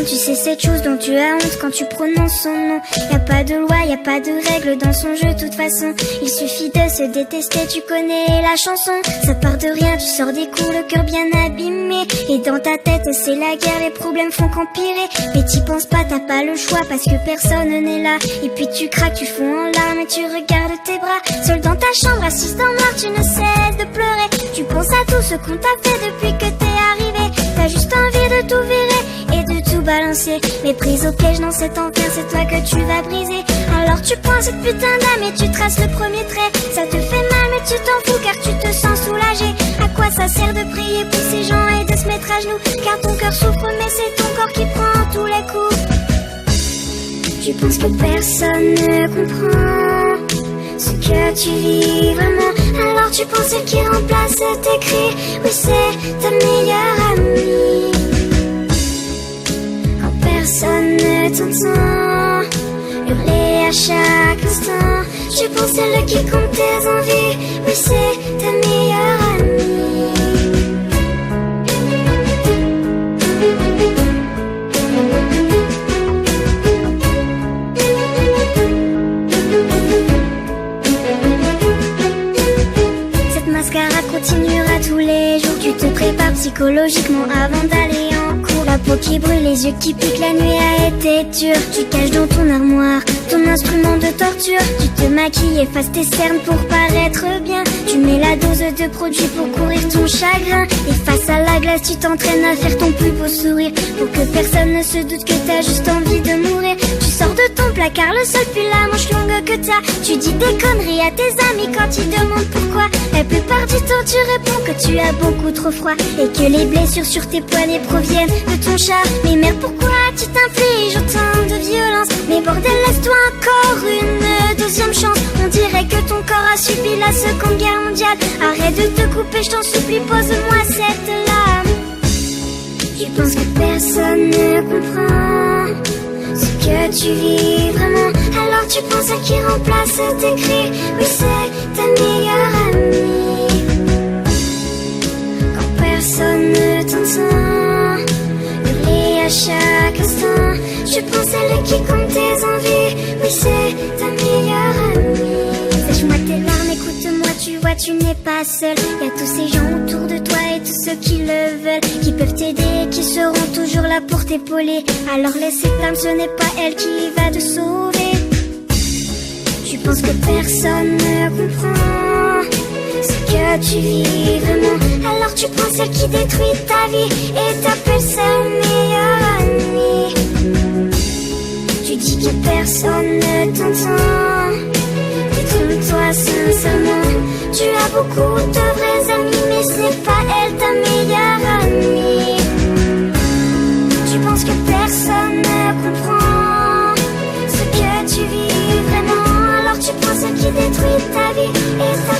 Tu sais cette chose dont tu as honte quand tu prononces son nom. Y a pas de loi, y a pas de règles dans son jeu, de toute façon. Il suffit de se détester, tu connais la chanson. Ça part de rien, tu sors des cours, le cœur bien abîmé. Et dans ta tête c'est la guerre, les problèmes font qu'empirer. Mais t'y penses pas, t'as pas le choix parce que personne n'est là. Et puis tu craques, tu fonds en larmes et tu regardes tes bras. Seul dans ta chambre, assise dans le noir, tu ne cesses de pleurer. Tu penses à tout ce qu'on t'a fait depuis que t'es arrivé. T'as juste envie de tout virer et de tout balancer. Mais prise au piège dans cet enfer, c'est toi que tu vas briser. Alors tu prends cette putain d'âme et tu traces le premier trait. Ça te fait mal mais tu t'en fous car tu te sens soulagé. À quoi ça sert de prier pour ces gens et de se mettre à genoux? Car ton cœur souffre mais c'est ton corps qui prend tous les coups. Tu penses que personne ne comprend ce que tu vis vraiment. Alors tu penses celle qui remplace tes cris. Oui, c'est ta meilleure amie. Quand personne ne t'entend hurler à chaque instant, tu penses celle qui compte tes envies. Oui, c'est ta meilleure amie. Mascara continuera tous les jours. Tu te prépares psychologiquement avant d'aller en cours. La peau qui brûle, les yeux qui piquent, la nuit a été dure. Tu caches dans ton armoire ton instrument de torture. Tu te maquilles, effaces tes cernes pour paraître bien. Tu mets la dose de produit pour courir ton chagrin. Et face à la glace, tu t'entraînes à faire ton plus beau sourire pour que personne ne se doute que t'as juste envie de mourir. Tu sors de ton placard, le sol puis la manche longue que t'as. Tu dis des conneries à tes amis quand ils demandent pourquoi. La plupart du temps tu réponds que tu as beaucoup trop froid et que les blessures sur tes poignets proviennent de ton char. Mais merde, pourquoi tu t'infliges autant de violence? Mais bordel, laisse-toi encore une deuxième chance. On dirait que ton corps a subi la Seconde Guerre mondiale. Arrête de te couper, je t'en supplie, pose-moi cette lame. Tu penses que personne ne comprend ce que tu vis vraiment. Alors tu penses à qui remplace tes cris. Oui, c'est ta meilleure amie. Quand personne ne t'entend hurler à chaque instant, tu penses à elle qui compte tes envies. Oui, c'est ta meilleure amie. Sèche-moi tes larmes, écoute-moi, tu vois, tu n'es pas seul. Y a tous ces gens autour de toi et tous ceux qui le veulent, qui peuvent t'aider, qui seront toujours là pour t'épauler. Alors laisse cette femme, ce n'est pas elle qui va te sauver. Tu penses que personne ne comprend ce que tu vis vraiment. Alors tu prends celle qui détruit ta vie et t'appelles sa meilleure amie. Tu dis que personne ne t'entend. Détrompe-toi sincèrement. Tu as beaucoup de vrais amis, mais c'est pas elle ta meilleure amie. Tu penses que personne ne comprend ce que tu vis vraiment. Alors tu prends celle qui détruit ta vie et ta